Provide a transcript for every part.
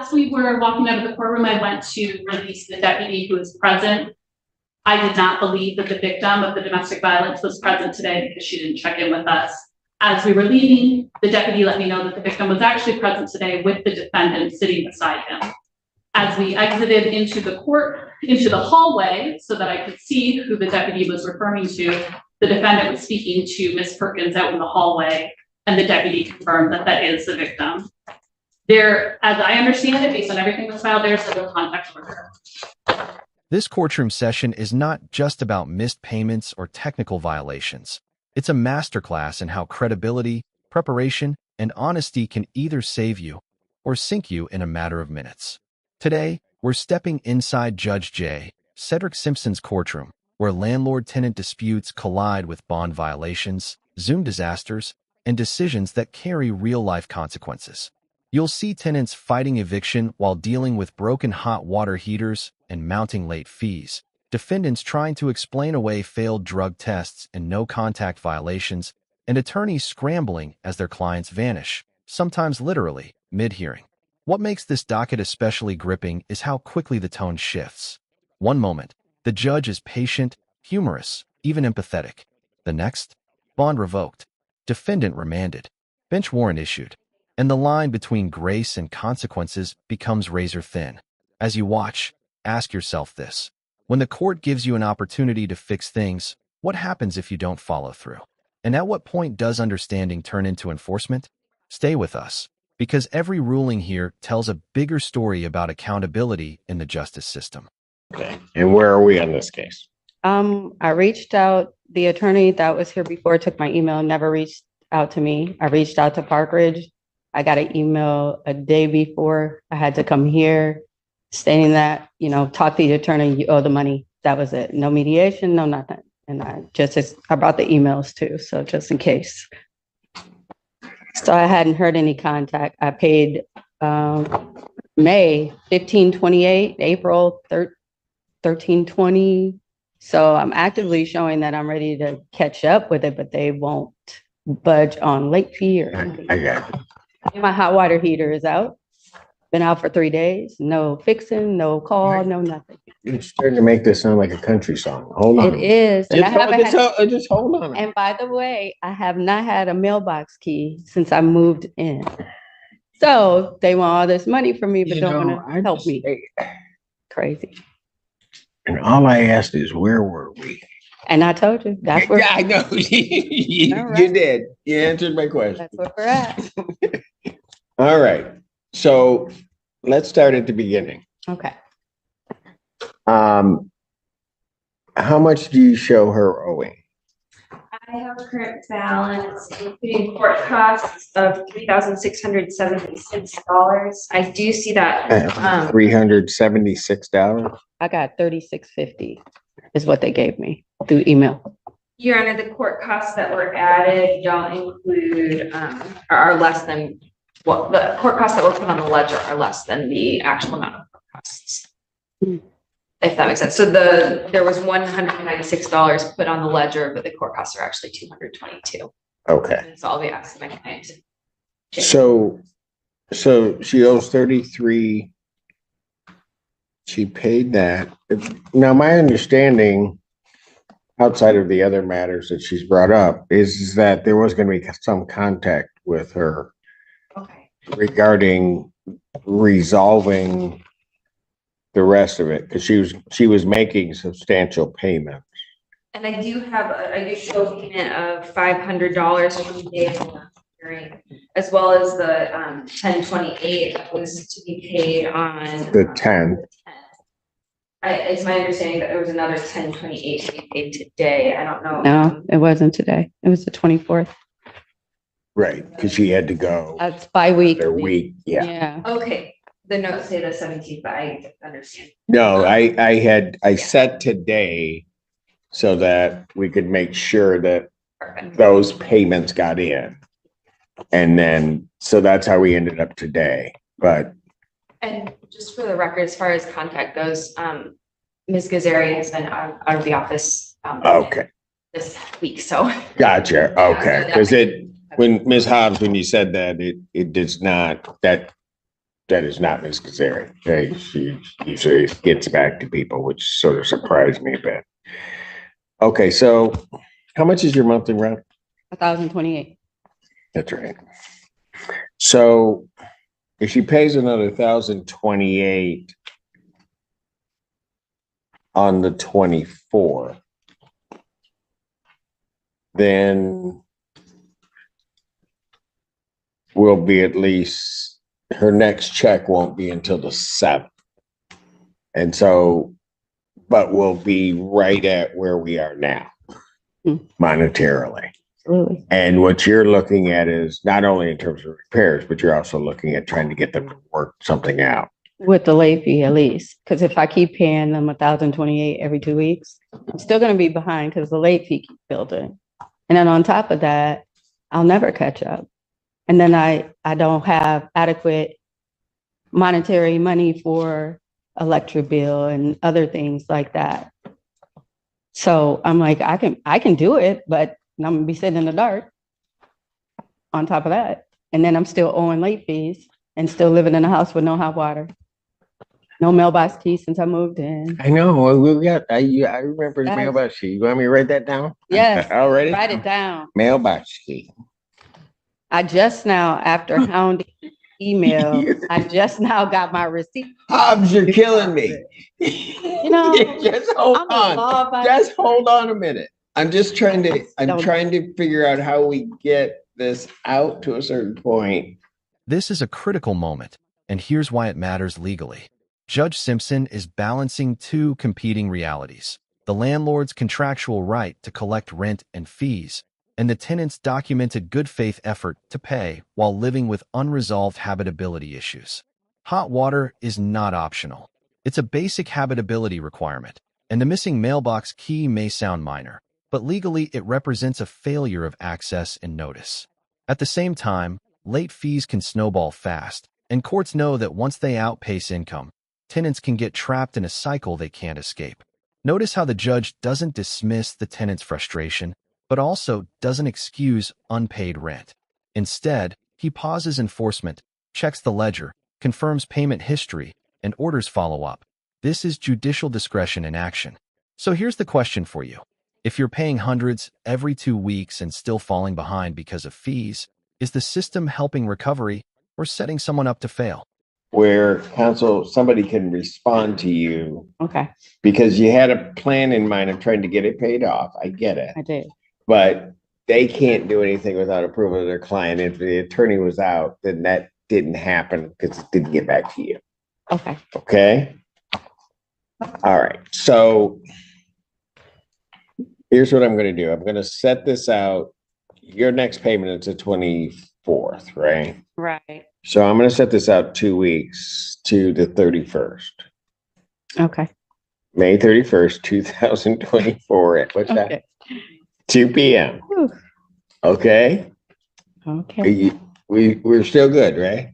as we were walking out of the courtroom, I went to release the deputy who was present. I did not believe that the victim of the domestic violence was present today because she didn't check in with us. As we were leaving, the deputy let me know that the victim was actually present today with the defendant sitting beside him. As we exited into the hallway so that I could see who the deputy was referring to, the defendant was speaking to Ms. Perkins out in the hallway, and the deputy confirmed that that is the victim. There, as I understand it, based on everything that's filed, there's a no contact order. This courtroom session is not just about missed payments or technical violations. It's a masterclass in how credibility, preparation, and honesty can either save you or sink you in a matter of minutes. Today, we're stepping inside Judge J. Cedric Simpson's courtroom, where landlord-tenant disputes collide with bond violations, Zoom disasters, and decisions that carry real-life consequences. You'll see tenants fighting eviction while dealing with broken hot water heaters and mounting late fees, defendants trying to explain away failed drug tests and no-contact violations, and attorneys scrambling as their clients vanish, sometimes literally, mid-hearing. What makes this docket especially gripping is how quickly the tone shifts. One moment, the judge is patient, humorous, even empathetic. The next, bond revoked, defendant remanded, bench warrant issued, and the line between grace and consequences becomes razor thin. As you watch, ask yourself this. When the court gives you an opportunity to fix things, what happens if you don't follow through? And at what point does understanding turn into enforcement? Stay with us, because every ruling here tells a bigger story about accountability in the justice system. Okay, and where are we on this case? I reached out, the attorney that was here before took my email, never reached out to me. I reached out to Park Ridge. I got an email a day before I had to come here stating that, talk to the attorney, you owe the money. That was it. No mediation, no nothing. And I brought the emails too, so just in case. So I hadn't heard any contact. I paid May 1528, April 1320. So I'm actively showing that I'm ready to catch up with it, but they won't budge on late fee or anything. I got it. And my hot water heater is out. Been out for 3 days. No fixing, no call, no nothing. You're starting to make this sound like a country song. Hold on. It is. And Just hold on. And by the way, I have not had a mailbox key since I moved in. So they want all this money from me, but don't want to help me. Crazy. And all I asked is, where were we? And I told you, that's where. Yeah, I know. You did. You answered my question. That's where we're at. All right. So let's start at the beginning. Okay. How much do you show her owing? I have a current balance, including court costs, of $3,676. I do see that. $376. I got $36.50 is what they gave me through email. Your Honor, the court costs that were added don't include, are less than what the court costs that were put on the ledger are less than the actual amount of court costs. If that makes sense. So there was $196 put on the ledger, but the court costs are actually $222. Okay. So I'll be asking my client. So she owes 33. She paid that. Now, my understanding, outside of the other matters that she's brought up, is that there was going to be some contact with her regarding resolving the rest of it, because she was making substantial payments. And I do show a payment of $500 from the day of the hearing, as well as the 1028 that was to be paid on the 10th. It's my understanding that there was another 1028 to be paid today. I don't know. No, it wasn't today. It was the 24th. Right, because she had to go. That's bi-week. Their week, yeah. Yeah. Okay. The notes say the 17th, but I understand. No, I set today so that we could make sure that those payments got in. And then, so that's how we ended up today. But. And just for the record, as far as contact goes, Ms. Gazzari has been out of the office this week, so. Gotcha, okay. Because when Ms. Hobbs, when you said that, it does not, that that is not Ms. Kazari. Okay, she usually gets back to people, which sort of surprised me a bit. Okay, so how much is your monthly rent? 1,028. That's right. So if she pays another 1,028 on the 24th, then will be at least, her next check won't be until the 7th. And so, but we'll be right at where we are now monetarily. Absolutely. And what you're looking at is not only in terms of repairs, but you're also looking at trying to get them to work something out. With the late fee at least, because if I keep paying them 1,028 every 2 weeks, I'm still gonna be behind because the late fee keeps building. And then on top of that, I'll never catch up. And then I don't have adequate monetary money for electric bill and other things like that. So I'm like, I can do it, but I'm gonna be sitting in the dark on top of that. And then I'm still owing late fees and still living in a house with no hot water. No mailbox key since I moved in. I know, we got, I remember the Yes. mailbox key. You want me to write that down? Yes, Already? write it down. Mailbox key. I just now, after hounding email, I just now got my receipt. Hobbs, you're killing me. You know, Just hold I'm a on. law-abiding- Just hold on a minute. I'm trying Don't- to figure out how we get this out to a certain point. This is a critical moment, and here's why it matters legally. Judge Simpson is balancing two competing realities: the landlord's contractual right to collect rent and fees, and the tenant's documented good faith effort to pay while living with unresolved habitability issues. Hot water is not optional. It's a basic habitability requirement, and the missing mailbox key may sound minor, but legally it represents a failure of access and notice. At the same time, late fees can snowball fast, and courts know that once they outpace income, tenants can get trapped in a cycle they can't escape. Notice how the judge doesn't dismiss the tenant's frustration, but also doesn't excuse unpaid rent. Instead, he pauses enforcement, checks the ledger, confirms payment history, and orders follow-up. This is judicial discretion in action. So here's the question for you. If you're paying hundreds every 2 weeks and still falling behind because of fees, is the system helping recovery or setting someone up to fail? Where counsel, somebody can respond to you Okay, because you had a plan in mind of trying to get it paid off. I get it. I did. But they can't do anything without approval of their client. If the attorney was out, then that didn't happen because it didn't get back to you. Okay, Okay? All right. So here's what I'm going to do. I'm going to set this out. Your next payment is the 24th, right? right. So I'm going to set this out 2 weeks to the 31st. Okay. May 31st, 2024 at what's that? Okay. 2 p.m. Whew. Okay? Okay. We're still good, right?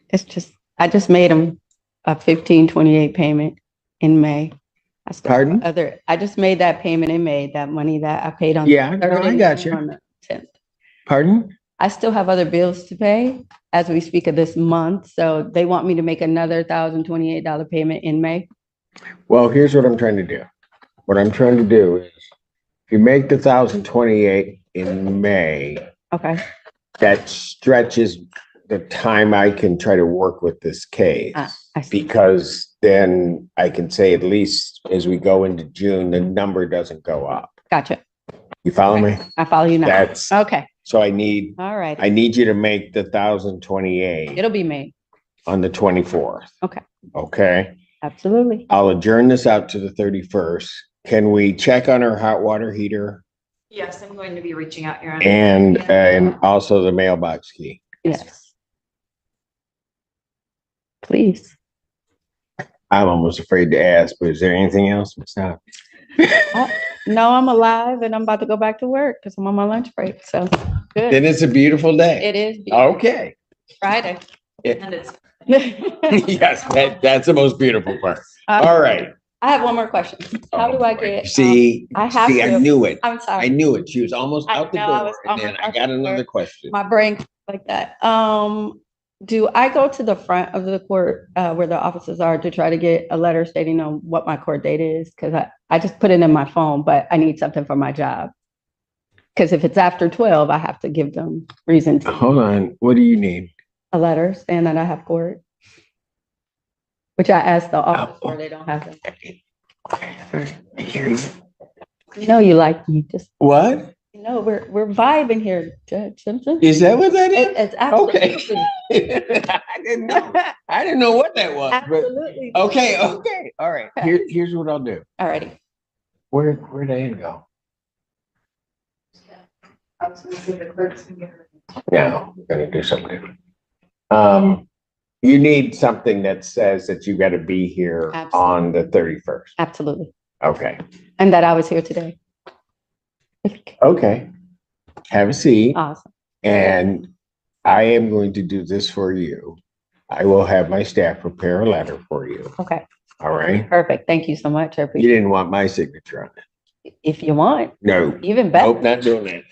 It's just, I just made them a 1528 payment in May. I still have Pardon? I just made that payment in May, that money that I paid on. Yeah, no, 3rd I and got you. on the 10th. Pardon? I still have other bills to pay as we speak of this month, so they want me to make another $1,028 payment in May. Well, here's what I'm trying to do. What I'm trying to do is if you make the 1,028 in May, Okay, that stretches the time I can try to work with this case. I see. Because then I can say at least as we go into June, the number doesn't go up. Gotcha. You follow me? I follow you now. That's, Okay, so I need all right. you to make the 1,028 It'll be May. on the 24th. Okay, Okay? absolutely. I'll adjourn this out to the 31st. Can we check on our hot water heater Yes, I'm going to be reaching out here. and also the mailbox key? Yes. Please. I'm almost afraid to ask, but is there anything else? Stop. No, I'm alive and I'm about to go back to work because I'm on my lunch break, so Then good. it's a beautiful day. It is Okay. Friday. And it's Yes, that's the most beautiful part. All right. I have one more question. How do I get? See, I have see, I to. knew it. I'm sorry. I knew it. She was almost I out the know, I door, was and then almost I out got the another door. question. My brain like that. Do I go to the front of the court where the officers are to try to get a letter stating on what my court date is? Because I just put it in my phone, but I need something for my job. Because if it's after 12, I have to give them reason to Hold on. What do you need? a letter saying that I have court, which I asked the office for. They don't have them. I hear you. You know you like me. Just What? you know we're vibing here, Judge Simpson. Is that what that is? It's absolutely Okay. I didn't know. I didn't know what that was. But absolutely. okay. All right. Here's what I'll do. Alrighty. Where'd Ann go? I was gonna say the clerk's gonna get her. No, we're gonna do something different. You need something that says that you gotta be here on the 31st. Absolutely. Okay. And that I was here today. Okay. Have a seat. Awesome. And I am going to do this for you. I will have my staff prepare a letter for you. Okay. All right. Perfect. Thank you so much. I You appreciate didn't want my signature on it. it. If you want, No. even better. Nope, not doing that.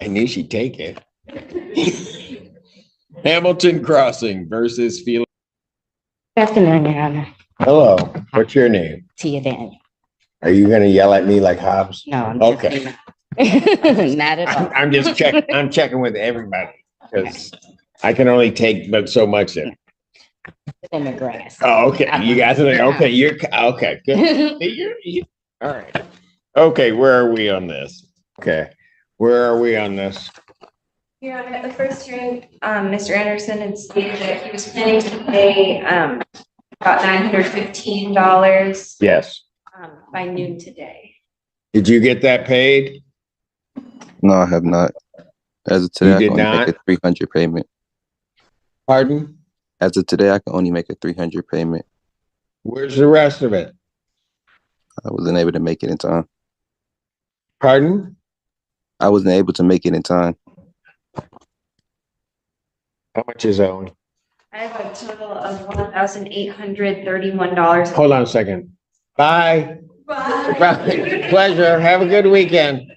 I knew she'd take it. Hamilton Crossing versus Felix. Good afternoon, Your Honor. Hello, what's your name? Tia Daniel. Are you gonna yell at me like Hobbs? No, I'm Okay. not at all. I'm just checking, I'm checking with everybody, because I can only take but so much in. In the grass. Oh, okay, you guys are, okay, you're, okay, good. All right. Okay, where are we on this? Okay, where are we on this? Your Honor, at the first hearing, Mr. Anderson had stated that he was planning to pay, about $915, Yes. by noon today. Did you get that paid? No, I have not. As of today, You I did can only make not? a 300 payment. Pardon? As of today, I can only make a 300 payment. Where's the rest of it? I wasn't able to make it in time. Pardon? I wasn't able to make it in time. How much is owing? I have a total of $1,831. Hold on a second. Bye. Bye. Pleasure. Have a good weekend.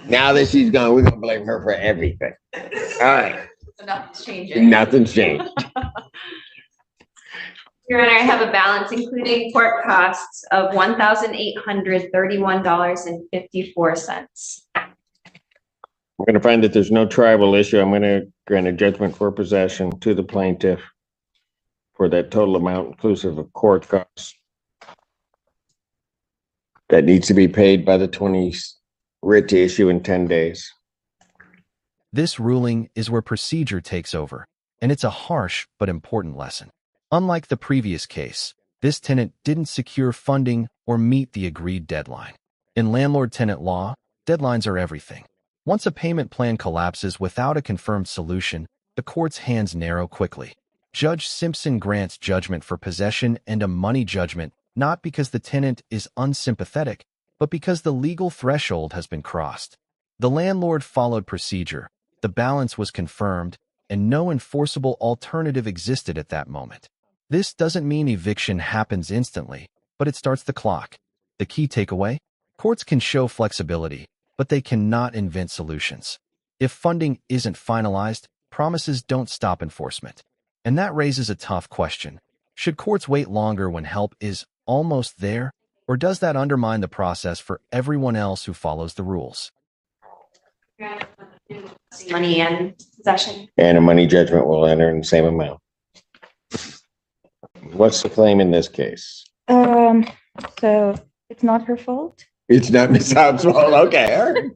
Now that she's gone, we're gonna blame her for everything. All right. Nothing's changing. Nothing's changed. Your Honor, I have a balance including court costs of $1,831.54. I'm gonna find that there's no tribal issue. I'm gonna grant a judgment for possession to the plaintiff for that total amount inclusive of court costs. That needs to be paid by the 20th writ to issue in 10 days. This ruling is where procedure takes over, and it's a harsh but important lesson. Unlike the previous case, this tenant didn't secure funding or meet the agreed deadline. In landlord-tenant law, deadlines are everything. Once a payment plan collapses without a confirmed solution, the court's hands narrow quickly. Judge Simpson grants judgment for possession and a money judgment not because the tenant is unsympathetic, but because the legal threshold has been crossed. The landlord followed procedure, the balance was confirmed, and no enforceable alternative existed at that moment. This doesn't mean eviction happens instantly, but it starts the clock. The key takeaway? Courts can show flexibility, but they cannot invent solutions. If funding isn't finalized, promises don't stop enforcement. And that raises a tough question. Should courts wait longer when help is almost there, or does that undermine the process for everyone else who follows the rules? Money and possession. And a money judgment will enter in the same amount. What's the claim in this case? So it's not her fault. It's not Ms. Hobbs' fault. Okay, all right.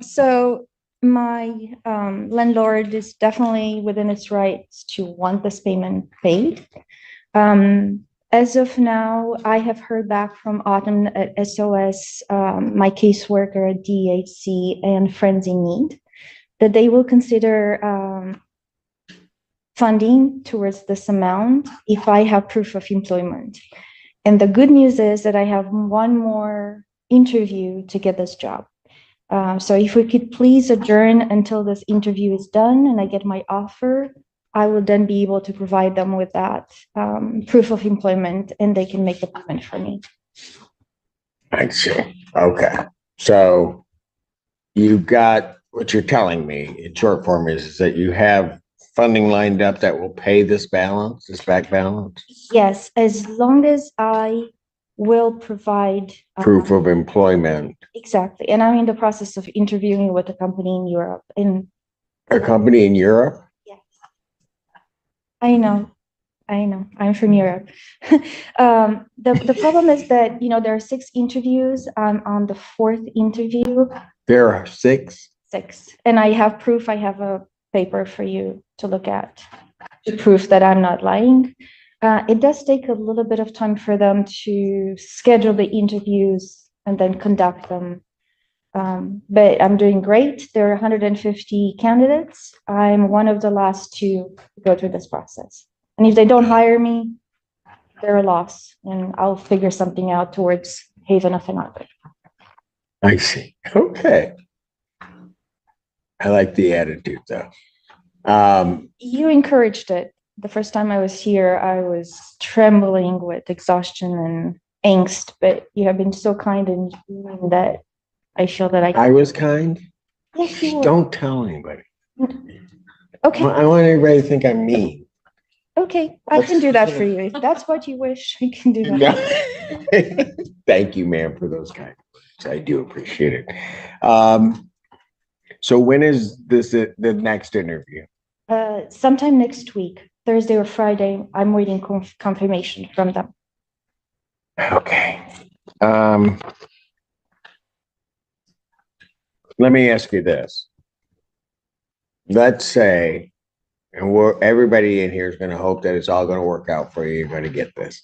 So my landlord is definitely within its rights to want this payment paid. As of now, I have heard back from Autumn at SOS, my caseworker at DHC, and Friends in Need, that they will consider funding towards this amount if I have proof of employment. And the good news is that I have one more interview to get this job. So if we could please adjourn until this interview is done and I get my offer, I will then be able to provide them with that proof of employment and they can make the payment for me. I see. Okay. So you've got, what you're telling me in short form is that you have funding lined up that will pay this balance, this back balance? Yes, as long as I will provide Proof of employment. exactly. And I'm in the process of interviewing with a company in Europe. And A company in Europe? yes, I know. I'm from Europe. The problem is that, there are 6 interviews. I'm on the 4th interview. There are 6? 6. And I have proof. I have a paper for you to look at to prove that I'm not lying. It does take a little bit of time for them to schedule the interviews and then conduct them. But I'm doing great. There are 150 candidates. I'm one of the last 2 to go through this process. And if they don't hire me, they're a loss, and I'll figure something out towards Haven of Another. I see. Okay. I like the attitude though. You encouraged it. The first time I was here, I was trembling with exhaustion and angst, but you have been so kind and genuine that I feel that I was kind. Yes, you were. Don't tell anybody. Okay, I want everybody to think I'm mean. okay, I can do that for you. If that's what you wish, I can do that. Thank you, ma'am, for those kind words. I do appreciate it. So when is this the next interview? Sometime next week, Thursday or Friday. I'm waiting confirmation from them. Okay. Let me ask you this. Let's say, and everybody in here is going to hope that it's all going to work out for you. You're going to get this,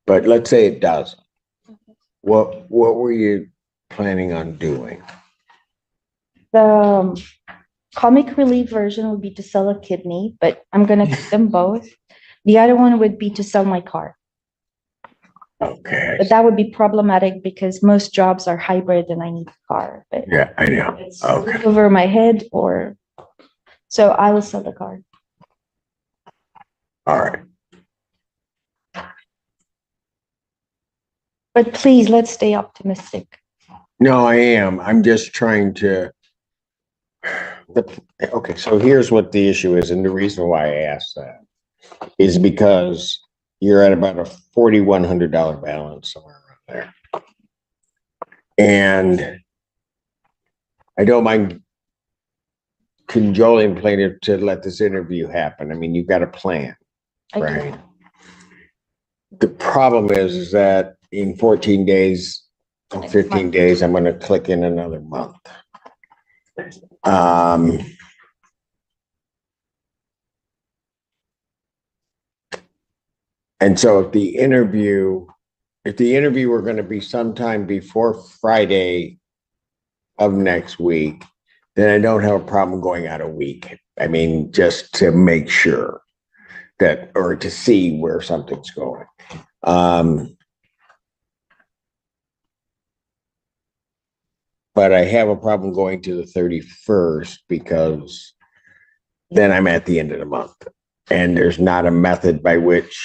but let's say it doesn't. What were you planning on doing? The comic relief version would be to sell a kidney, but I'm gonna keep them both. The other one would be to sell my car, Okay. but that would be problematic because most jobs are hybrid and I need a car. But Yeah, I know. it's Okay. over my head, so I will sell the car. All right. But please, let's stay optimistic. No, I am. I'm just trying to. Okay, so here's what the issue is, and the reason why I asked that is because you're at about a $4,100 balance somewhere around there, and I don't mind cajoling plaintiff to let this interview happen. I mean, you've got a plan, right? The problem is that in 14 days, or 15 days, I'm going to click in another month. And so if the interview were going to be sometime before Friday of next week, then I don't have a problem going out a week. I mean, just to make sure that, or to see where something's going. But I have a problem going to the 31st because then I'm at the end of the month. And there's not a method by which,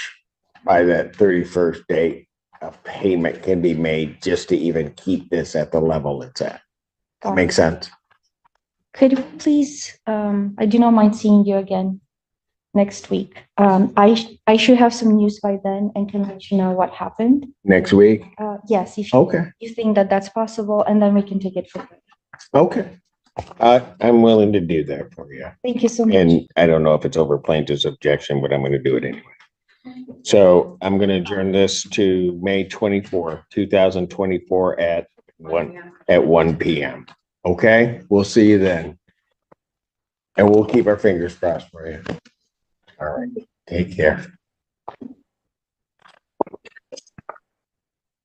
by that 31st date, a payment can be made just to even keep this at the level it's at. Make sense? Could you please, I do not mind seeing you again next week. I should have some news by then and can let you know what happened. Next week? Yes, if Okay. you think that that's possible, and then we can take it from there. Okay. I'm willing to do that for you. Thank you so much. And I don't know if it's over plaintiff's objection, but I'm going to do it anyway. So I'm going to adjourn this to May 24, 2024 at 1 p.m. Okay, we'll see you then. And we'll keep our fingers crossed for you. All right, take care.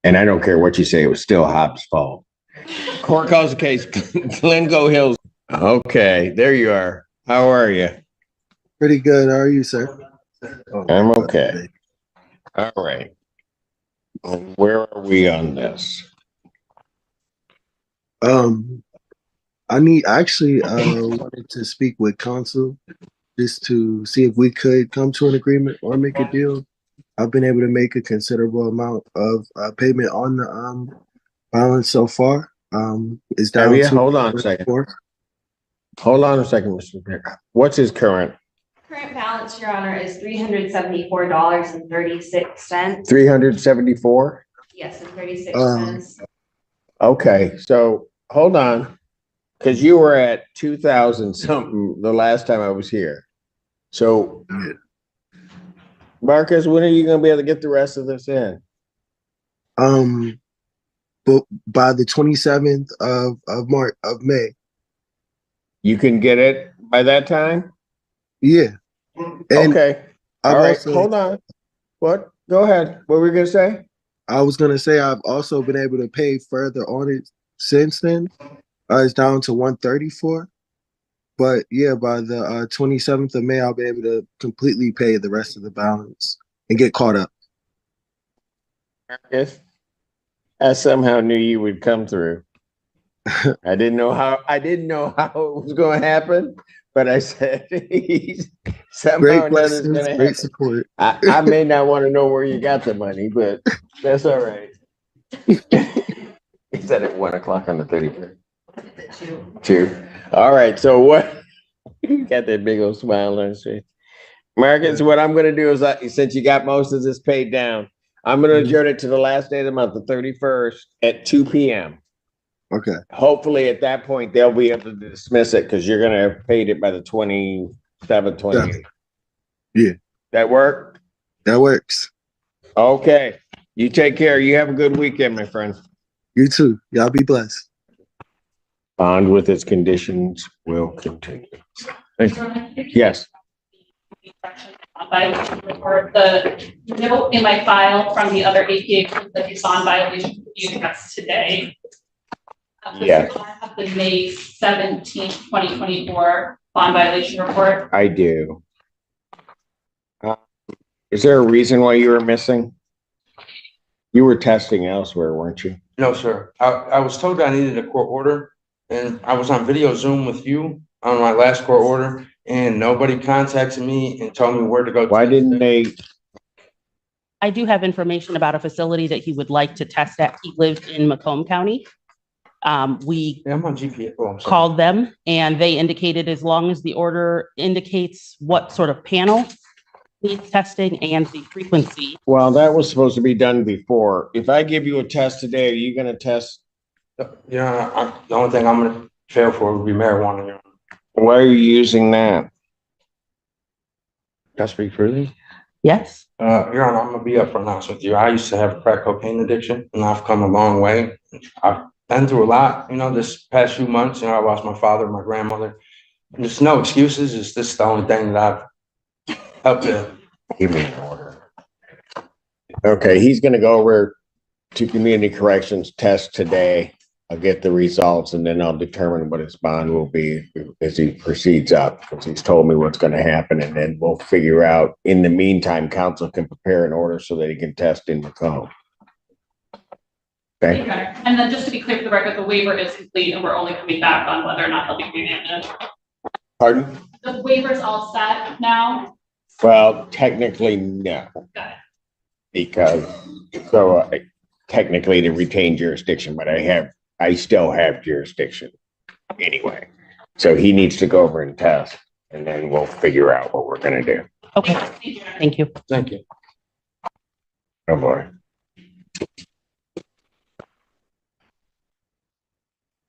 And I don't care what you say, it was still Hobbs' fault. Court calls the case, Glencoe Hills. Okay, there you are. How are you? Pretty good. How are you, sir? I'm okay. All right. Where are we on this? wanted to speak with counsel just to see if we could come to an agreement or make a deal. I've been able to make a considerable amount of payment on the balance so far. It's down Yeah, to hold on a second. 4. Hold on a second, Mr. Vick. What's his current? Current balance, Your Honor, is $374.36. 374? Yes, and 36 cents. Okay, so hold on. Because you were at 2,000 something the last time I was here. So, Marcus, when are you going to be able to get the rest of this in? But by the 27th of May. You can get it by that time? Yeah. And okay. I've All right, also, hold on. What? Go ahead. What were you going to say? I was going to say I've also been able to pay further on it since then. It's down to 134. But yeah, by the 27th of May, I'll be able to completely pay the rest of the balance and get caught up. Marcus, I somehow knew you would come through. I didn't know how it was going to happen, but I said somehow Great or another it's going questions, to great happen. support. I may not want to know where you got the money, but that's all right. He said at 1 o'clock on the 31st. Two. All right. So what? You got that big old smile on his face. Marcus, what I'm going to do is, since you got most of this paid down, I'm going to adjourn it to the last day of the month, the 31st at 2 p.m. Okay. Hopefully at that point, they'll be able to dismiss it because you're going to have paid it by the 27th, 28th. Yeah. That work? That works. Okay. You take care. You have a good weekend, my friend. You too. Y'all be blessed. Bond with its conditions will continue. Yes. Report the note in my file from the other APA that you saw in violation review that's today. Yes. I have the May 17th, 2024 bond violation report. I do. Is there a reason why you were missing? You were testing elsewhere, weren't you? No, sir. I was told I needed a court order, and I was on video Zoom with you on my last court order, and nobody contacted me and told me where to go. Why didn't they? I do have information about a facility that he would like to test at. He lives in Macomb County. We I'm on GPS. Oh, I'm sorry. called them and they indicated as long as the order indicates what sort of panel needs testing and the frequency. Well, that was supposed to be done before. If I give you a test today, are you going to test? Yeah, the only thing I'm going to fail for would be marijuana. Why are you using that? Can I speak freely? Yes. Your Honor, I'm going to be upfront honest with you. I used to have a crack cocaine addiction, and I've come a long way. I've been through a lot, this past few months. I lost my father, my grandmother. And there's no excuses. It's just the only thing that I've helped to. Give me an order. Okay, he's going to go over to community corrections test today. I'll get the results and then I'll determine what his bond will be as he proceeds up, because he's told me what's going to happen, and then we'll figure out. In the meantime, council can prepare an order so that he can test in Macomb. Okay. And then just to be clear for the record, the waiver is complete and we're only coming back on whether or not he'll be remanded. Pardon? The waiver's all set now? Well, technically, no. Got it. Because technically to retain jurisdiction, but I still have jurisdiction anyway. So he needs to go over and test, and then we'll figure out what we're going to do. Okay. Thank you. Thank you. Oh boy.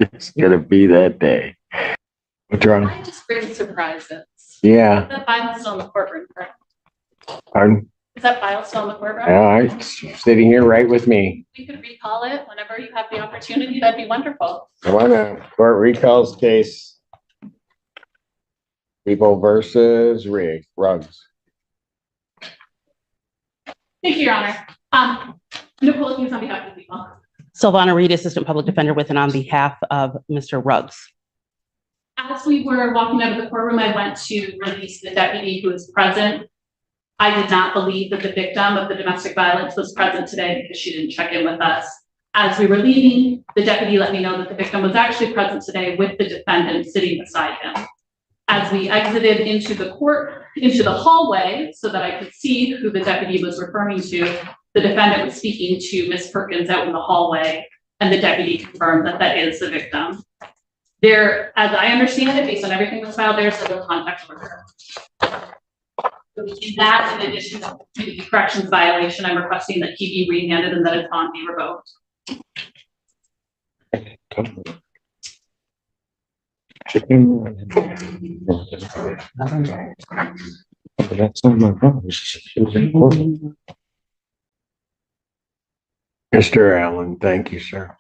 It's gonna be that day. What's wrong? I just bring surprises. Yeah. Is that file still in the courtroom? Pardon? Is that file still in the courtroom? I'm sitting here right with me. We could recall it whenever you have the opportunity. That'd be wonderful. I want to court recalls case. People versus Ruggs. Thank you, Your Honor. Nicole, who's on behalf of the people? Silvana Reed, Assistant Public Defender with and on behalf of Mr. Ruggs. As we were walking out of the courtroom, I went to release the deputy who was present. I did not believe that the victim of the domestic violence was present today because she didn't check in with us. As we were leaving, the deputy let me know that the victim was actually present today with the defendant sitting beside him. As we exited into the hallway, so that I could see who the deputy was referring to, the defendant was speaking to Ms. Perkins out in the hallway, and the deputy confirmed that that is the victim. There, as I understand it, based on everything that's filed, there's no contact order. That, in addition to the corrections violation, I'm requesting that he be remanded and that his bond be revoked. That's not my problem. She was in court. Mr. Allen, thank you, sir.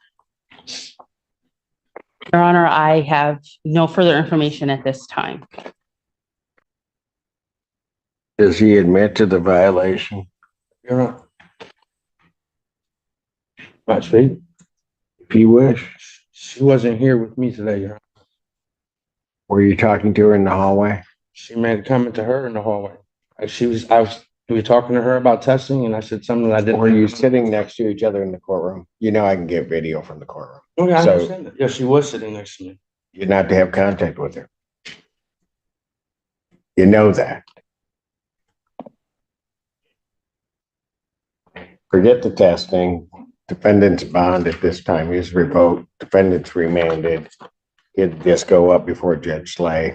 Your Honor, I have no further information at this time. Does he admit to the violation? You're on. Not straight. If you wish. She wasn't here with me today, Your Honor. Were you talking to her in the hallway? She made a comment to her in the hallway. We were talking to her about testing, and I said something that I didn't. Were you sitting next to each other in the courtroom? You know I can get video from the courtroom. Okay, I So- understand that. Yeah, she was sitting next to me. You're not to have contact with her. You know that. Forget the testing. Defendant's bond at this time is revoked. Defendant's remanded. It'd just go up before Judge Slay.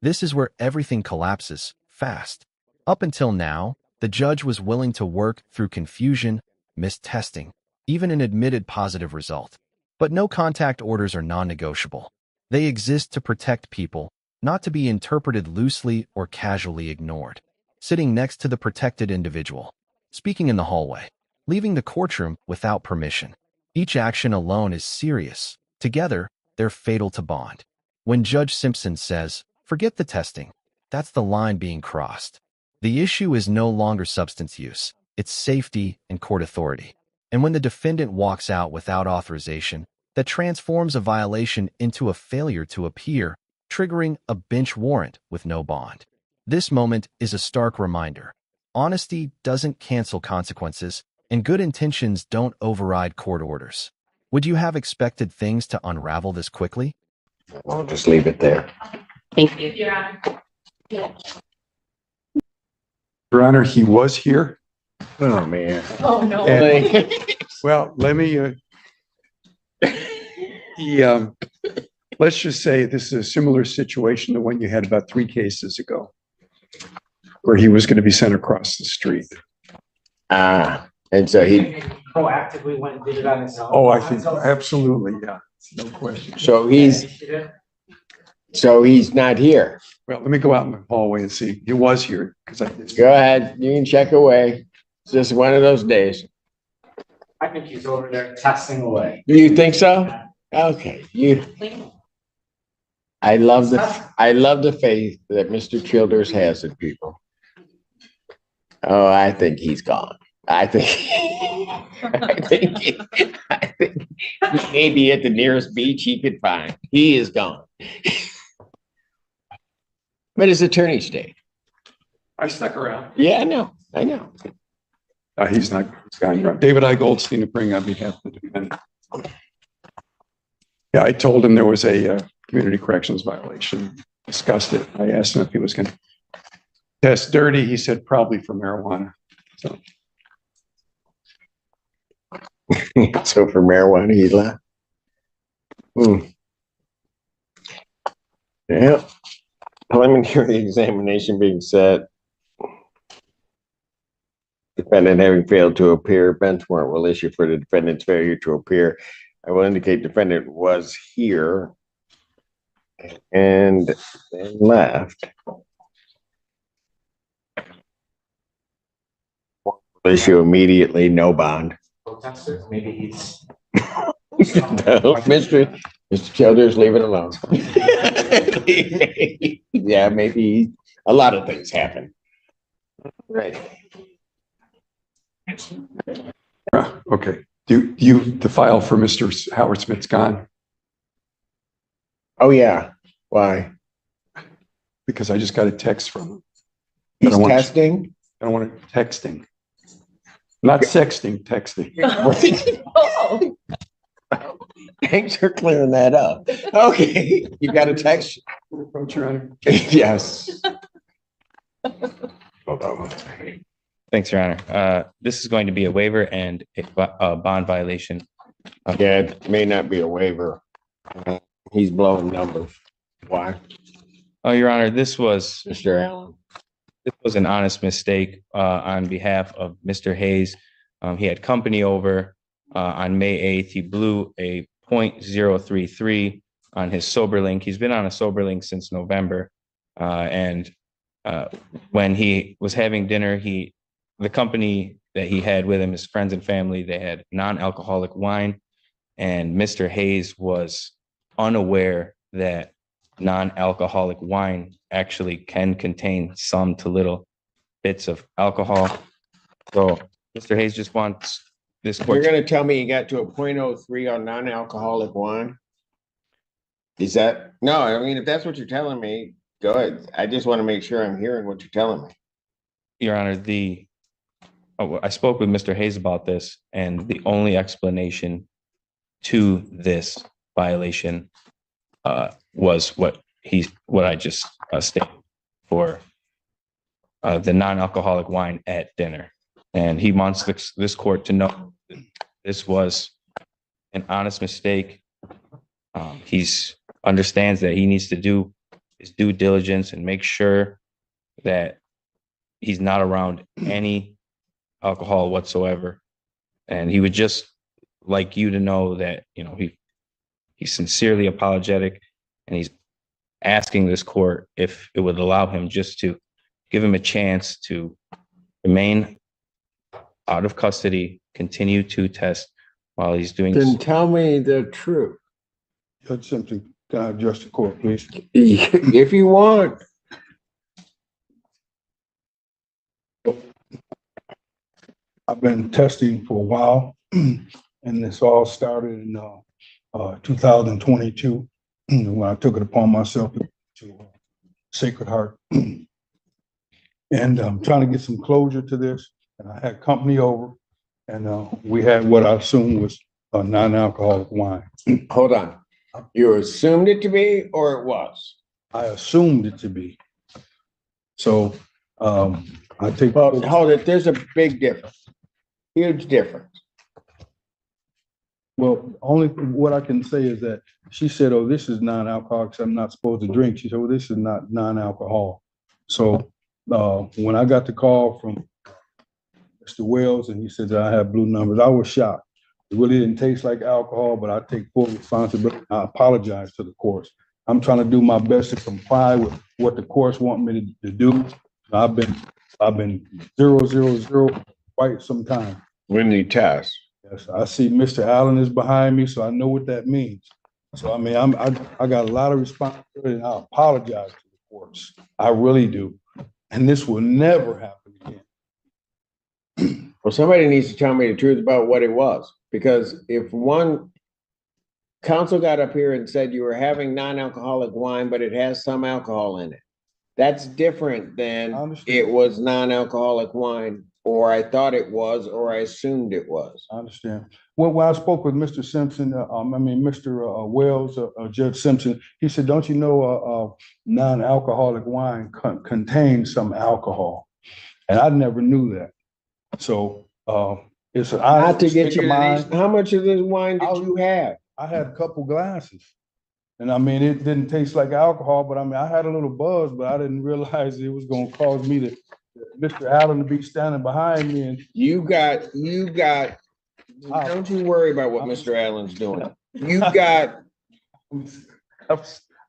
This is where everything collapses fast. Up until now, the judge was willing to work through confusion, missed testing, even an admitted positive result. But no contact orders are non-negotiable. They exist to protect people, not to be interpreted loosely or casually ignored. Sitting next to the protected individual, speaking in the hallway, leaving the courtroom without permission. Each action alone is serious. Together, they're fatal to bond. When Judge Simpson says, "Forget the testing," that's the line being crossed. The issue is no longer substance use, it's safety and court authority. And when the defendant walks out without authorization, that transforms a violation into a failure to appear, triggering a bench warrant with no bond. This moment is a stark reminder. Honesty doesn't cancel consequences, and good intentions don't override court orders. Would you have expected things to unravel this quickly? I'll just leave it there. Thank you. Your Honor. Your Honor, he was here. Oh, man. Oh, no. And- Well, let me, let's just say this is a similar situation to one you had about 3 cases ago, where he was going to be sent across the street. And so he, Proactively went and did it on his own. Oh, I think absolutely, yeah, no question. so he's not here. Well, let me go out in the hallway and see. He was here because I. Go ahead. You can check away. It's just one of those days. I think he's over there testing away. Do you think so? Okay, I love the faith that Mr. Childers has in people. Oh, I think he's gone. I think he may be at the nearest beach he could find. He is gone. But his attorney stayed. I stuck around. Yeah, I know. He's not, he's gone. David I. Goldstein to bring on behalf of the defendant. Yeah, I told him there was a community corrections violation, discussed it. I asked him if he was going to test dirty. He said probably for marijuana. So. So for marijuana, he left. Yeah. Preliminary examination being set. Defendant having failed to appear, bench warrant will issue for the defendant's failure to appear. I will indicate defendant was here and then left. Will issue immediately, no bond. Protester, maybe he's. No, Mr. Childers, leave it alone. Yeah, maybe a lot of things happen. Right. Okay. The file for Mr. Howard Smith's gone? Oh, yeah. Why? Because I just got a text from him. He's testing? I don't want it texting. Not sexting, texting. Thanks for clearing that up. Okay, you got a text? Yes. Hold on. Thanks, Your Honor. This is going to be a waiver and a bond violation. Yeah, it may not be a waiver. He's blowing numbers. Why? Oh, Your Honor, this was Mr. Allen? This was an honest mistake on behalf of Mr. Hayes. He had company over on May 8th. He blew a .033 on his SoberLink. He's been on a SoberLink since November. And when he was having dinner, the company that he had with him, his friends and family, they had non-alcoholic wine. And Mr. Hayes was unaware that non-alcoholic wine actually can contain some to little bits of alcohol. So Mr. Hayes just wants this You're court. gonna tell me you got to a .03 on non-alcoholic wine? Is that, no, I mean, if that's what you're telling me, go ahead. I just want to make sure I'm hearing what you're telling me. Your Honor, I spoke with Mr. Hayes about this, and the only explanation to this violation was what I just stated for the non-alcoholic wine at dinner. And he wants this court to know that this was an honest mistake. He's understands that he needs to do his due diligence and make sure that he's not around any alcohol whatsoever. And he would just like you to know that, he's sincerely apologetic, and he's asking this court if it would allow him just to give him a chance to remain out of custody, continue to test while he's doing Then this. tell me the truth. Judge Simpson, can I address the court, please? If you want. I've been testing for a while, and this all started in 2022 when I took it upon myself to Sacred Heart. And I'm trying to get some closure to this. And I had company over, and we had what I assumed was a non-alcoholic wine. Hold on. You assumed it to be, or it was? I assumed it to be. So I take. Well, hold it. There's a big difference. Huge difference. Well, only what I can say is that she said, "Oh, this is non-alcoholic, so I'm not supposed to drink." She said, "Well, this is not non-alcohol." So when I got the call from Mr. Wells and he said that I have blue numbers, I was shocked. It really didn't taste like alcohol, but I take full responsibility. I apologize to the courts. I'm trying to do my best to comply with what the courts want me to do. I've been 000 quite some time. When you test. Yes, I see Mr. Allen is behind me, so I know what that means. So I mean, I got a lot of responsibility, and I apologize to the courts. I really do, and this will never happen again. Well, somebody needs to tell me the truth about what it was, because if one counsel got up here and said you were having non-alcoholic wine, but it has some alcohol in it, that's different than it was non-alcoholic wine, or I thought it was, or I assumed it was. I understand. Well, when I spoke with Mr. Simpson, Mr. Wells, Judge Simpson, he said, "Don't you know non-alcoholic wine contains some alcohol?" And I never knew that. So it's an Not to get honest you mistake of to mine. how much of this wine did you have? I had a couple glasses. And I mean, it didn't taste like alcohol, but I mean, I had a little buzz, but I didn't realize it was going to cause me to, Mr. Allen to be standing behind me. And You got, don't you worry about what Mr. Allen's doing. You got.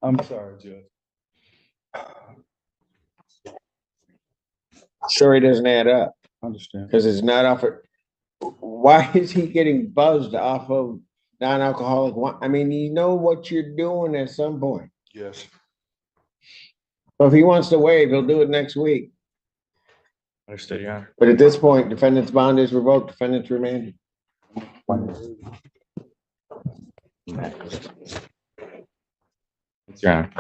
I'm sorry, Judge. Story doesn't add up. I understand. Because it's not off it. Why is he getting buzzed off of non-alcoholic wine? I mean, you know what you're doing at some point. Yes. Well, if he wants to waive, he'll do it next week. Understood, Your Honor. But at this point, defendant's bond is revoked, defendant's remanded. Your Honor.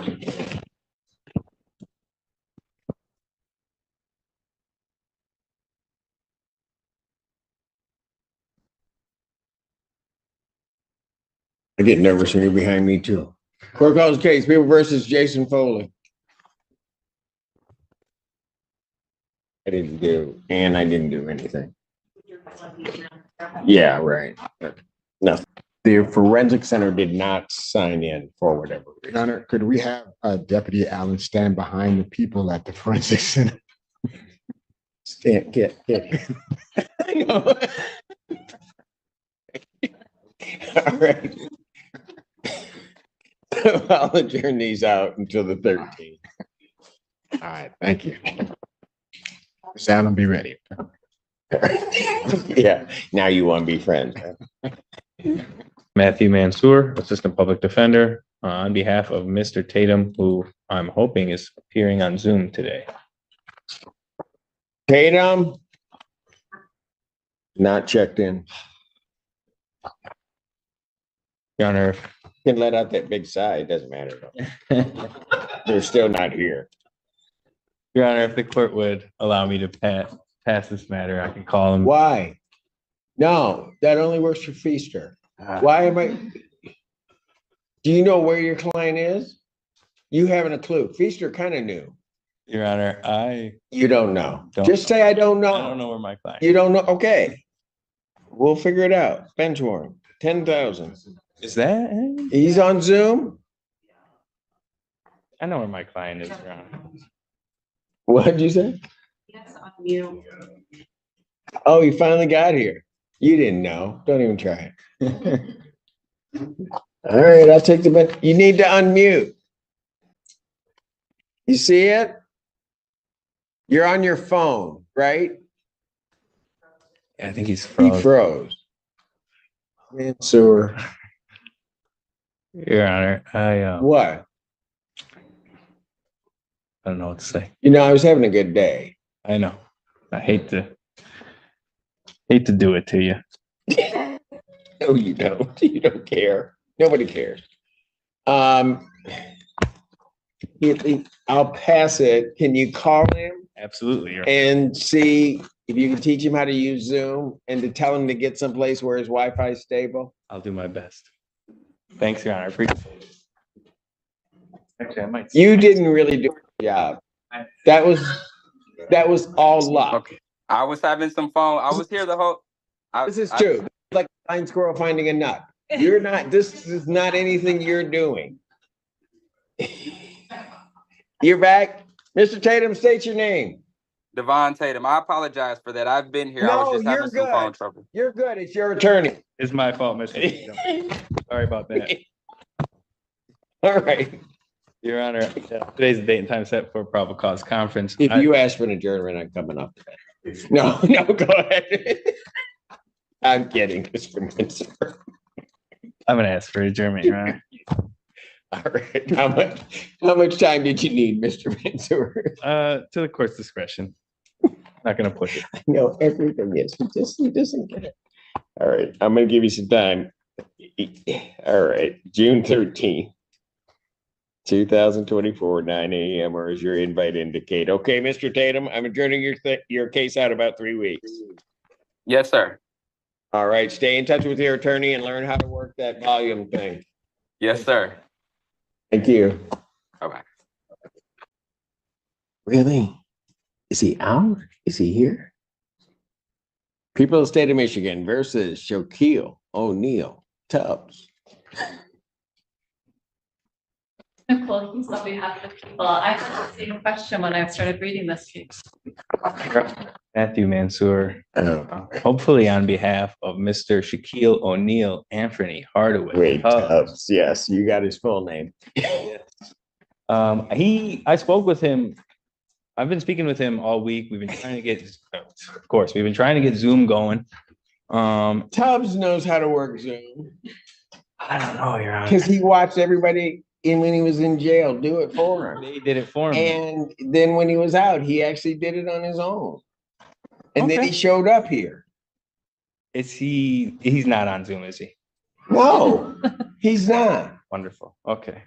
I get nervous when you're behind me too. Court calls case, People versus Jason Foley. I didn't do anything. Yeah, right. Nothing. The forensic center did not sign in for whatever reason. Your Honor, could we have Deputy Allen stand behind the people at the forensic center? Get. I know. All right. I'll adjourn these out until the 13th. All right, thank you. Ms. Allen, be ready. Yeah, now you want to be friends. Huh? Matthew Mansour, Assistant Public Defender, on behalf of Mr. Tatum, who I'm hoping is appearing on Zoom today. Tatum? Not checked in. Your Honor, Can let out that big sigh, it doesn't matter. They're still not here. Your Honor, if the court would allow me to pass this matter, I can call him. Why? No, that only works for Feaster. Why am I? Do you know where your client is? You haven't a clue. Feaster kind of knew. Your Honor, You don't know. Just say I don't know. I don't know where my client. You don't know? Okay. We'll figure it out. Bench warrant, 10,000. Is that him? He's on Zoom? I know where my client is, Your Honor. What did you say? Yes, on you. Oh, he finally got here. You didn't know. Don't even try it. All right, I'll take the bench. You need to unmute. You see it? You're on your phone, right? I think he's He frozen. froze. Mansour. Your Honor, What? I don't know what to say. You know, I was having a good day. I know. I hate to do it to you. No, you don't. You don't care. Nobody cares. I'll pass it. Can you call him Absolutely, Your Honor. and see if you can teach him how to use Zoom and to tell him to get someplace where his Wi-Fi is stable? I'll do my best. Thanks, Your Honor. I appreciate it. Actually, I might. You didn't really do a job. That was all luck. Okay. I was having some phone. I was here the whole. This is true. Like a blind squirrel finding a nut. You're not. This is not anything you're doing. You're back, Mr. Tatum. State your name. Devon Tatum. I apologize for that. I've been here. I No, was just you're having some good. phone trouble. You're good. It's your attorney. It's my fault, Mr. Tatum. Sorry about that. All right. Your Honor, today's the date and time set for probable cause conference. If you ask for an adjournment, I'm coming up to that. No, go ahead. I'm kidding, Mr. Minster. I'm gonna ask for adjournment, Your Honor. All right. How much time did you need, Mr. Minster? To the court's discretion. Not gonna push it. I know everything is. He doesn't get it. All right. I'm gonna give you some time. All right. June 13th. 2024, 9 a.m. or is your invite indicate? Okay, Mr. Tatum, I'm adjourning your case out about 3 weeks. Yes, sir. All right, stay in touch with your attorney and learn how to work that volume thing. Yes, sir. Thank you. Bye-bye. Really? Is he out? Is he here? People of the state of Michigan versus Shaquille O'Neal Tubbs. Nicole, he's on behalf of the people. I had the same question when I started reading this case. Matthew Mansour, Oh, hopefully on behalf of Mr. Shaquille O'Neal Anthony Hardaway. wait, Tubbs. Yes, you got his full name. I spoke with him. I've been speaking with him all week. We've been trying to get, of course, we've been trying to get Zoom going. Tubbs knows how to work Zoom I don't know, Your Honor. because he watched everybody when he was in jail do it for him. They did it for him. And then when he was out, he actually did it on his own. And then Okay. he showed up here. He's not on Zoom, is he? No, he's not. Wonderful. Okay.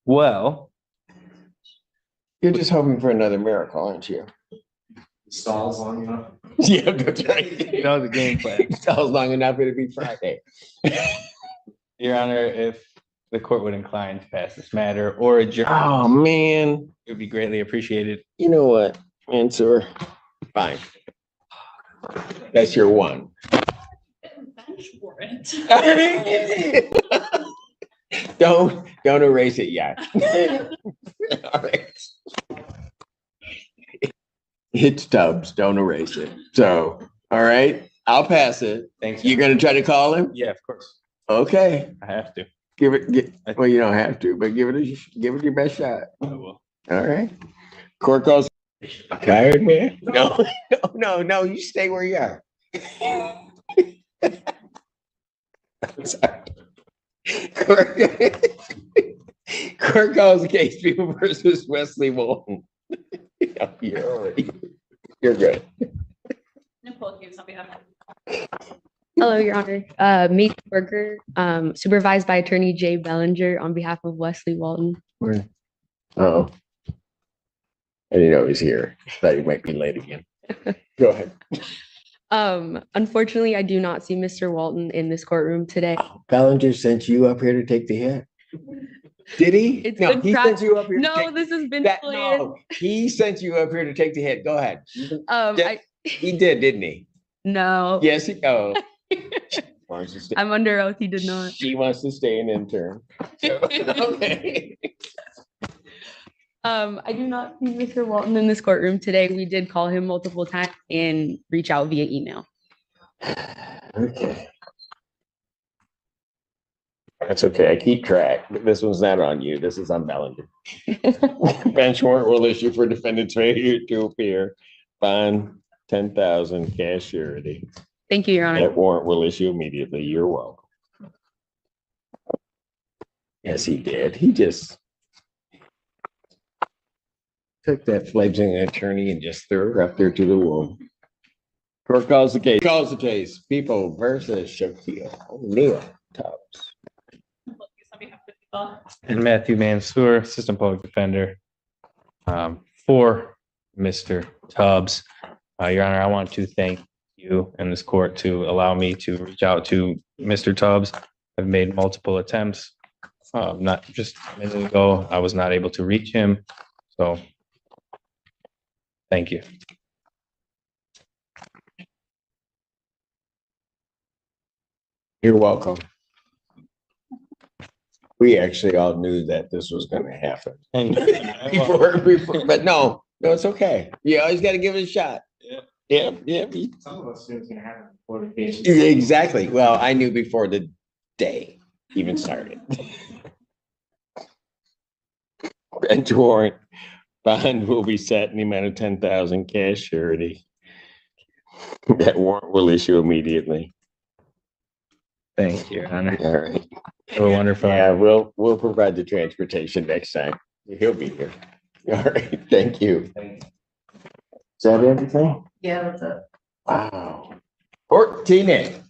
Well, You're just hoping for another miracle, aren't you? Stalls long enough. Yeah, that's right. You know the game plan. Stalls long enough, it'll be Friday. Your Honor, if the court would incline to pass this matter or adjourn, Oh, man. it would be greatly appreciated. You know what? Answer. Fine. That's your one. Bench warrant. Don't erase it yet. All right. It's Tubbs. Don't erase it. So, all right, I'll pass it. Thanks. You're gonna try to call him? Yeah, of course. Okay. I have to. Well, you don't have to, but give it your best shot. I will. All right. Court calls. Tired, man? No. You stay where you are. Court calls the case People versus Wesley Walton. You're good. Nicole Hughes on behalf of. Hello, Your Honor. Meet Berger, supervised by Attorney Jay Bellinger on behalf of Wesley Walton. Oh. I didn't know he was here. Thought he might be late again. Go ahead. Unfortunately, I do not see Mr. Walton in this courtroom today. Bellinger sent you up here to take the hit. Did he? It's No, good he sent you up here. No, this has been planned. No, he sent you up here to take the hit. Go ahead. I He did, didn't he? no. Yes, he. Oh. I'm under oath. He did not. She wants to stay an intern. So, okay. I do not see Mr. Walton in this courtroom today. We did call him multiple times and reach out via email. Okay. That's okay. I keep track, but this one's not on you. This is on Bellinger. Bench warrant will issue for defendant's failure to appear. Bond 10,000, cash surety. Thank you, Your Honor. That warrant will issue immediately. You're welcome. Yes, he did. He just took that fledgling attorney and just threw her up there to the wall. Court calls the case. Calls the case. People versus Shaquille O'Neal Tubbs. And Matthew Mansour, Assistant Public Defender, for Mr. Tubbs. Your Honor, I want to thank you and this court to allow me to reach out to Mr. Tubbs. I've made multiple attempts. Not just a minute ago, I was not able to reach him. So thank you. You're welcome. We actually all knew that this was going to happen. before, but no, it's okay. You always got to give it a shot. Yeah. Some of us knew it was gonna happen before the case. Exactly. Well, I knew before the day even started. Bench warrant bond will be set in the amount of 10,000, cash surety. That warrant will issue immediately. Thank you, Your Honor. All right. Oh, wonderful. Yeah, we'll provide the transportation next time. He'll be here. All right. Thank you. Is that everything? Yeah, that's it. Wow. 14A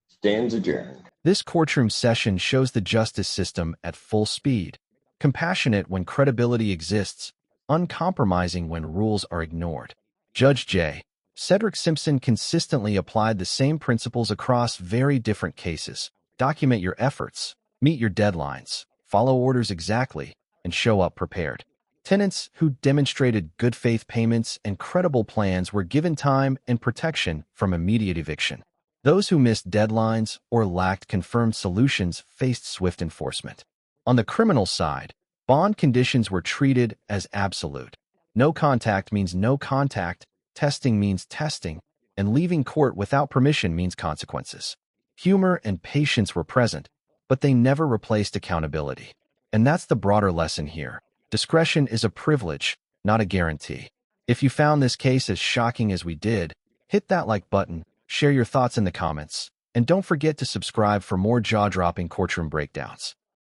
stands adjourned. This courtroom session shows the justice system at full speed, compassionate when credibility exists, uncompromising when rules are ignored. Judge J. Cedric Simpson consistently applied the same principles across very different cases. Document your efforts, meet your deadlines, follow orders exactly, and show up prepared. Tenants who demonstrated good faith payments and credible plans were given time and protection from immediate eviction. Those who missed deadlines or lacked confirmed solutions faced swift enforcement. On the criminal side, bond conditions were treated as absolute. No contact means no contact, testing means testing, and leaving court without permission means consequences. Humor and patience were present, but they never replaced accountability. And that's the broader lesson here. Discretion is a privilege, not a guarantee. If you found this case as shocking as we did, hit that like button, share your thoughts in the comments, and don't forget to subscribe for more jaw-dropping courtroom breakdowns.